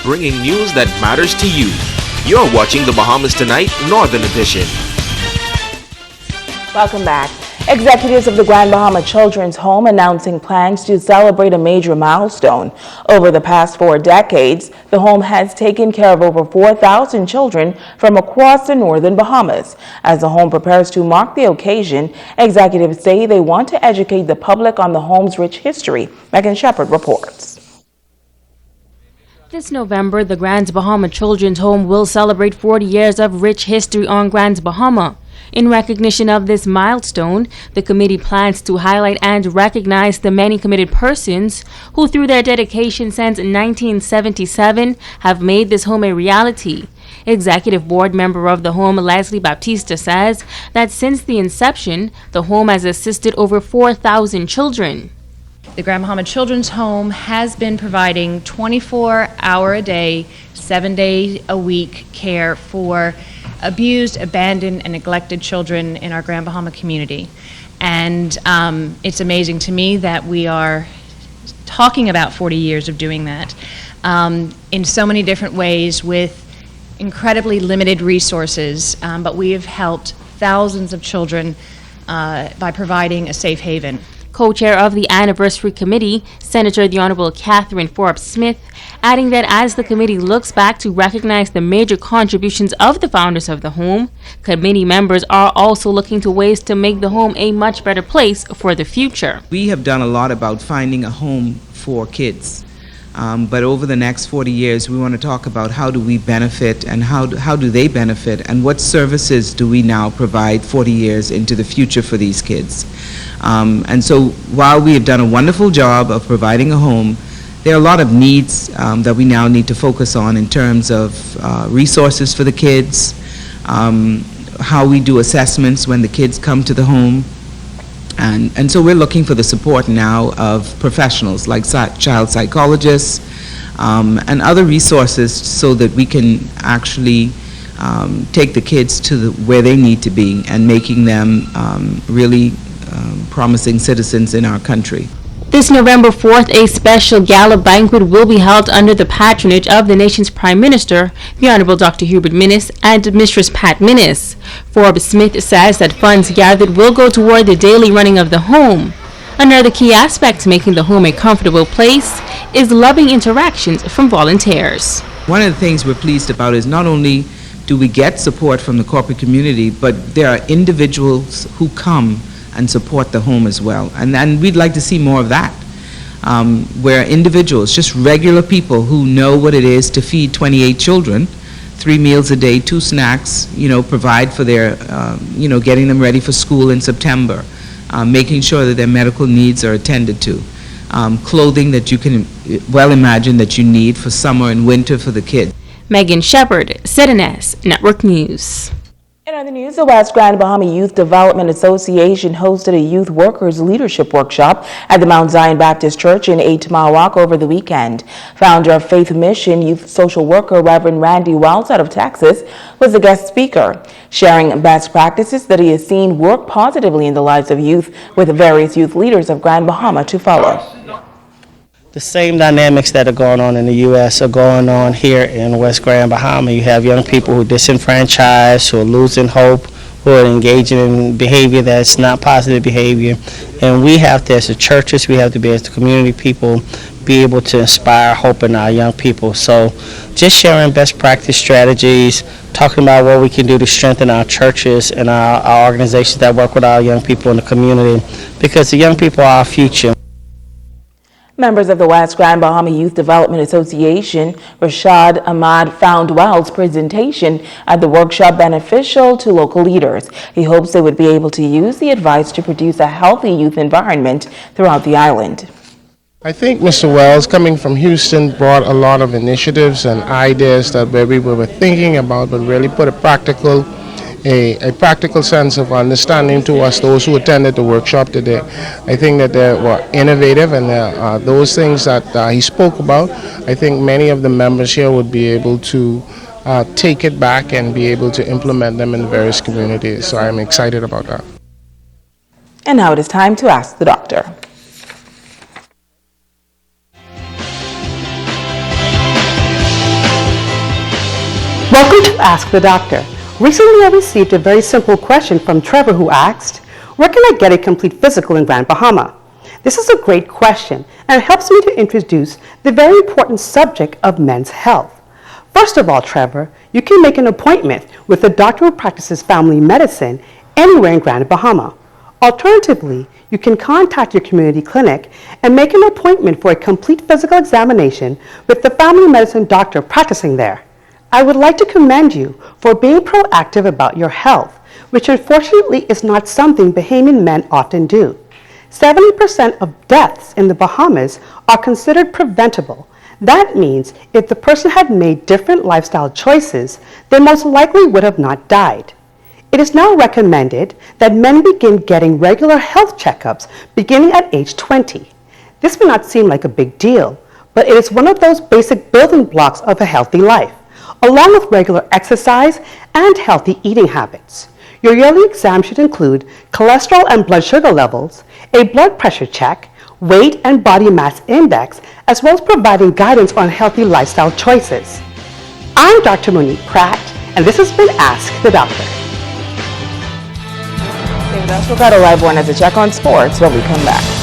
bringing news that matters to you. You're watching the Bahamas Tonight Northern Edition. Welcome back. Executives of the Grand Bahama Children's Home announcing plans to celebrate a major milestone. Over the past 4 decades, the home has taken care of over 4,000 children from across the northern Bahamas. As the home prepares to mark the occasion, executives say they want to educate the public on the home's rich history. Megan Shepard reports. This November, the Grand Bahama Children's Home will celebrate 40 years of rich history on Grand Bahama. In recognition of this milestone, the committee plans to highlight and recognize the many committed persons who, through their dedication since 1977, have made this home a reality. Executive board member of the home, Leslie Baptista, says that since the inception, the home has assisted over 4,000 children. The Grand Bahama Children's Home has been providing 24-hour-a-day, 7-day-a-week care for abused, abandoned, and neglected children in our Grand Bahama community. And it's amazing to me that we are talking about 40 years of doing that in so many different ways with incredibly limited resources, but we have helped thousands of children by providing a safe haven. Co-chair of the Anniversary Committee, Senator the Honorable Catherine Forbes Smith, adding that as the committee looks back to recognize the major contributions of the founders of the home, committee members are also looking to ways to make the home a much better place for the future. We have done a lot about finding a home for kids, but over the next 40 years we want to talk about how do we benefit and how do they benefit and what services do we now provide 40 years into the future for these kids. And so while we have done a wonderful job of providing a home, there are a lot of needs that we now need to focus on in terms of resources for the kids, how we do assessments when the kids come to the home. And so we're looking for the support now of professionals like child psychologists and other resources so that we can actually take the kids to where they need to be and making them really promising citizens in our country. This November 4th, a special gala banquet will be held under the patronage of the nation's Prime Minister, the Honorable Dr. Hubert Minnis, and Mistress Pat Minnis. Forbes Smith says that funds gathered will go toward the daily running of the home. Another key aspect to making the home a comfortable place is loving interactions from volunteers. One of the things we're pleased about is not only do we get support from the corporate community, but there are individuals who come and support the home as well. And we'd like to see more of that, where individuals, just regular people who know what it is to feed 28 children, 3 meals a day, 2 snacks, provide for their, getting them ready for school in September, making sure that their medical needs are attended to, clothing that you can well imagine that you need for summer and winter for the kids. Megan Shepard, ZNS Network News. In other news, the West Grand Bahama Youth Development Association hosted a youth workers leadership workshop at the Mount Zion Baptist Church in 8 Mile Walk over the weekend. Founder of Faith Mission youth social worker Reverend Randy Wells out of Texas was the guest speaker, sharing best practices that he has seen work positively in the lives of youth, with various youth leaders of Grand Bahama to follow. The same dynamics that are going on in the U.S. are going on here in West Grand Bahama. You have young people who are disenfranchised, who are losing hope, who are engaging in behavior that's not positive behavior. And we have to, as the churches, we have to be, as the community people, be able to inspire hope in our young people. So just sharing best practice strategies, talking about what we can do to strengthen our churches and our organizations that work with our young people in the community, because the young people are our future. Members of the West Grand Bahama Youth Development Association, Rashad Ahmad, found Wells' presentation at the workshop beneficial to local leaders. He hopes they would be able to use the advice to produce a healthy youth environment throughout the island. I think Mr. Wells, coming from Houston, brought a lot of initiatives and ideas that we were thinking about, but really put a practical sense of understanding to us, those who attended the workshop today. I think that they were innovative, and those things that he spoke about, I think many of the members here would be able to take it back and be able to implement them in various communities. So I'm excited about that. And now it is time to ask the doctor. Welcome to Ask the Doctor. Recently I received a very simple question from Trevor who asked, where can I get a complete physical in Grand Bahama? This is a great question and it helps me to introduce the very important subject of men's health. First of all, Trevor, you can make an appointment with a doctor who practices family medicine anywhere in Grand Bahama. Alternatively, you can contact your community clinic and make an appointment for a complete physical examination with the family medicine doctor practicing there. I would like to commend you for being proactive about your health, which unfortunately is not something Bahamian men often do. 70% of deaths in the Bahamas are considered preventable. That means if the person had made different lifestyle choices, they most likely would have not died. It is now recommended that men begin getting regular health checkups beginning at age 20. This may not seem like a big deal, but it is one of those basic building blocks of a healthy life, along with regular exercise and healthy eating habits. Your yearly exam should include cholesterol and blood sugar levels, a blood pressure check, weight and body mass index, as well as providing guidance on healthy lifestyle choices. I'm Dr. Monique Pratt, and this has been Ask the Doctor. We've got a live one as a check on sports when we come back.